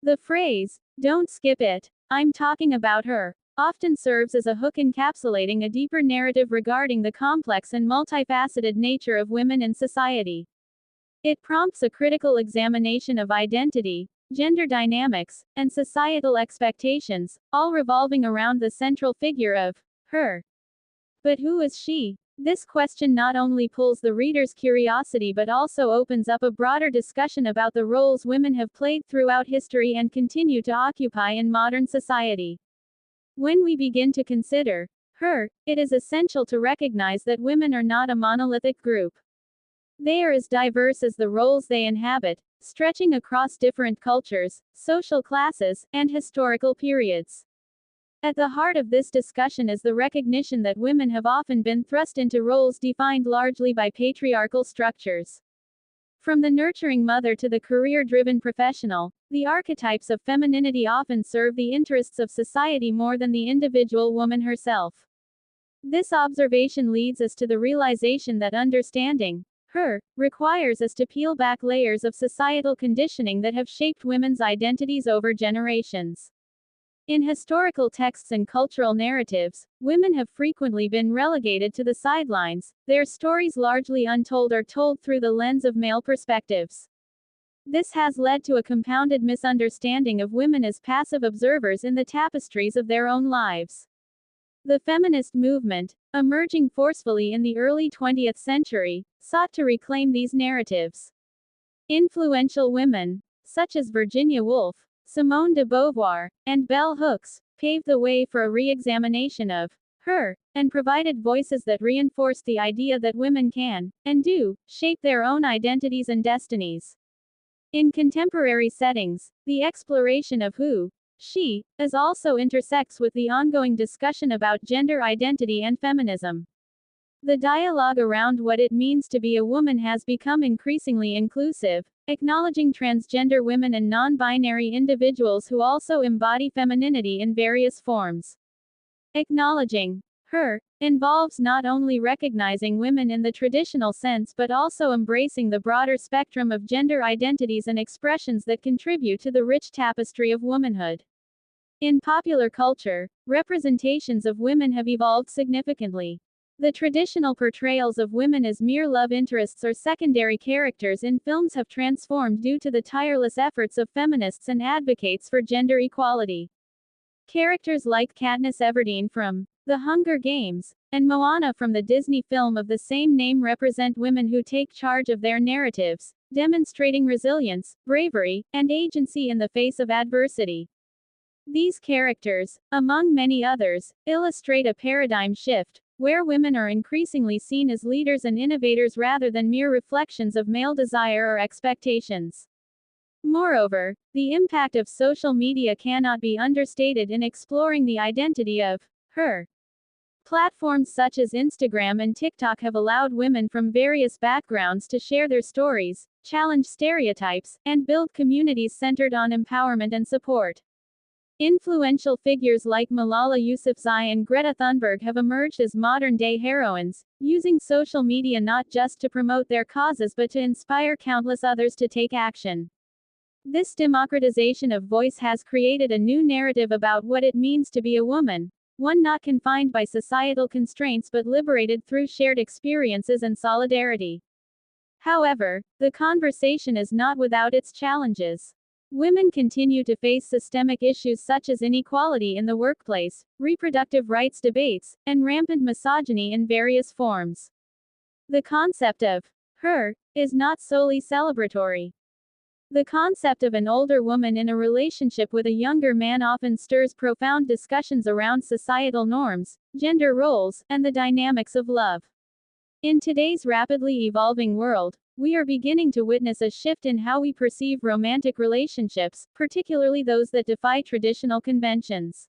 The phrase, "don't skip it, I'm talking about her," often serves as a hook encapsulating a deeper narrative regarding the complex and multifaceted nature of women in society. It prompts a critical examination of identity, gender dynamics, and societal expectations, all revolving around the central figure of her. But who is she? This question not only pulls the reader's curiosity but also opens up a broader discussion about the roles women have played throughout history and continue to occupy in modern society. When we begin to consider her, it is essential to recognize that women are not a monolithic group. They are as diverse as the roles they inhabit, stretching across different cultures, social classes, and historical periods. At the heart of this discussion is the recognition that women have often been thrust into roles defined largely by patriarchal structures. From the nurturing mother to the career-driven professional, the archetypes of femininity often serve the interests of society more than the individual woman herself. This observation leads us to the realization that understanding her requires us to peel back layers of societal conditioning that have shaped women's identities over generations. In historical texts and cultural narratives, women have frequently been relegated to the sidelines, their stories largely untold or told through the lens of male perspectives. This has led to a compounded misunderstanding of women as passive observers in the tapestries of their own lives. The feminist movement, emerging forcefully in the early 20th century, sought to reclaim these narratives. Influential women, such as Virginia Woolf, Simone de Beauvoir, and Bell Hooks, paved the way for a re-examination of her, and provided voices that reinforced the idea that women can, and do, shape their own identities and destinies. In contemporary settings, the exploration of who she is also intersects with the ongoing discussion about gender identity and feminism. The dialogue around what it means to be a woman has become increasingly inclusive, acknowledging transgender women and non-binary individuals who also embody femininity in various forms. Acknowledging her involves not only recognizing women in the traditional sense but also embracing the broader spectrum of gender identities and expressions that contribute to the rich tapestry of womanhood. In popular culture, representations of women have evolved significantly. The traditional portrayals of women as mere love interests or secondary characters in films have transformed due to the tireless efforts of feminists and advocates for gender equality. Characters like Katniss Everdeen from The Hunger Games and Moana from the Disney film of the same name represent women who take charge of their narratives, demonstrating resilience, bravery, and agency in the face of adversity. These characters, among many others, illustrate a paradigm shift, where women are increasingly seen as leaders and innovators rather than mere reflections of male desire or expectations. Moreover, the impact of social media cannot be understated in exploring the identity of her. Platforms such as Instagram and TikTok have allowed women from various backgrounds to share their stories, challenge stereotypes, and build communities centered on empowerment and support. Influential figures like Malala Yousafzai and Greta Thunberg have emerged as modern-day heroines, using social media not just to promote their causes but to inspire countless others to take action. This democratization of voice has created a new narrative about what it means to be a woman, one not confined by societal constraints but liberated through shared experiences and solidarity. However, the conversation is not without its challenges. Women continue to face systemic issues such as inequality in the workplace, reproductive rights debates, and rampant misogyny in various forms. The concept of her is not solely celebratory. The concept of an older woman in a relationship with a younger man often stirs profound discussions around societal norms, gender roles, and the dynamics of love. In today's rapidly evolving world, we are beginning to witness a shift in how we perceive romantic relationships, particularly those that defy traditional conventions.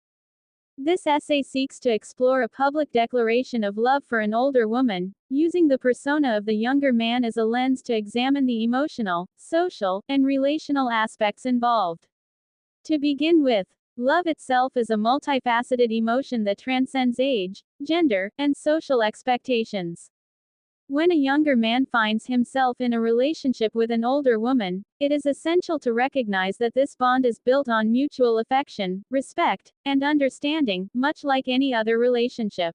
This essay seeks to explore a public declaration of love for an older woman, using the persona of the younger man as a lens to examine the emotional, social, and relational aspects involved. To begin with, love itself is a multifaceted emotion that transcends age, gender, and social expectations. When a younger man finds himself in a relationship with an older woman, it is essential to recognize that this bond is built on mutual affection, respect, and understanding, much like any other relationship.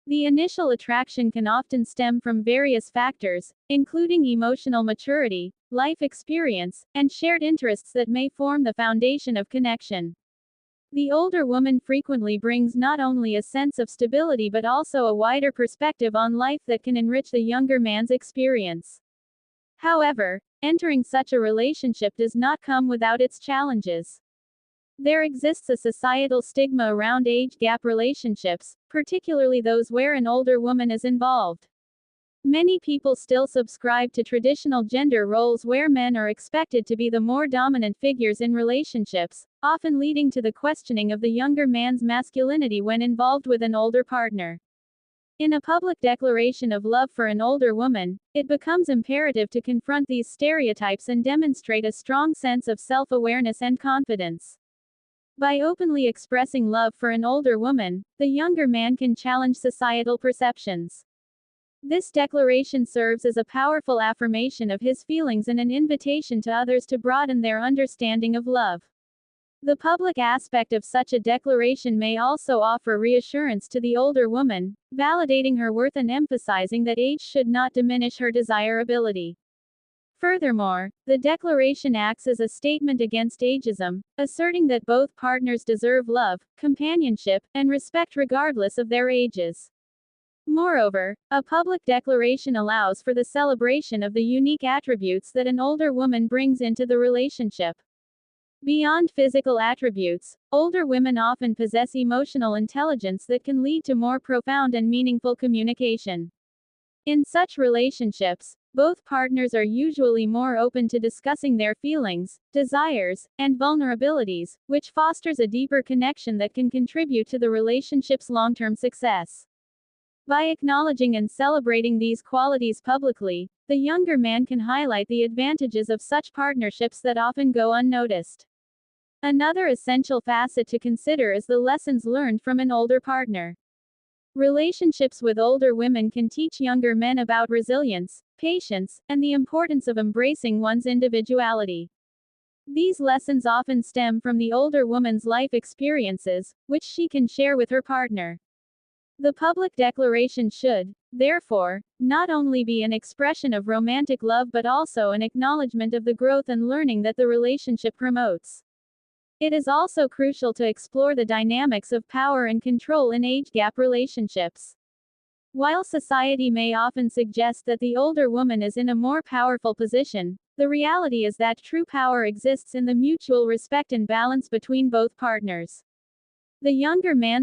The initial attraction can often stem from various factors, including emotional maturity, life experience, and shared interests that may form the foundation of connection. The older woman frequently brings not only a sense of stability but also a wider perspective on life that can enrich the younger man's experience. However, entering such a relationship does not come without its challenges. There exists a societal stigma around age gap relationships, particularly those where an older woman is involved. Many people still subscribe to traditional gender roles where men are expected to be the more dominant figures in relationships, often leading to the questioning of the younger man's masculinity when involved with an older partner. In a public declaration of love for an older woman, it becomes imperative to confront these stereotypes and demonstrate a strong sense of self-awareness and confidence. By openly expressing love for an older woman, the younger man can challenge societal perceptions. This declaration serves as a powerful affirmation of his feelings and an invitation to others to broaden their understanding of love. The public aspect of such a declaration may also offer reassurance to the older woman, validating her worth and emphasizing that age should not diminish her desirability. Furthermore, the declaration acts as a statement against ageism, asserting that both partners deserve love, companionship, and respect regardless of their ages. Moreover, a public declaration allows for the celebration of the unique attributes that an older woman brings into the relationship. Beyond physical attributes, older women often possess emotional intelligence that can lead to more profound and meaningful communication. In such relationships, both partners are usually more open to discussing their feelings, desires, and vulnerabilities, which fosters a deeper connection that can contribute to the relationship's long-term success. By acknowledging and celebrating these qualities publicly, the younger man can highlight the advantages of such partnerships that often go unnoticed. Another essential facet to consider is the lessons learned from an older partner. Relationships with older women can teach younger men about resilience, patience, and the importance of embracing one's individuality. These lessons often stem from the older woman's life experiences, which she can share with her partner. The public declaration should, therefore, not only be an expression of romantic love but also an acknowledgement of the growth and learning that the relationship promotes. It is also crucial to explore the dynamics of power and control in age gap relationships. While society may often suggest that the older woman is in a more powerful position, the reality is that true power exists in the mutual respect and balance between both partners. The younger man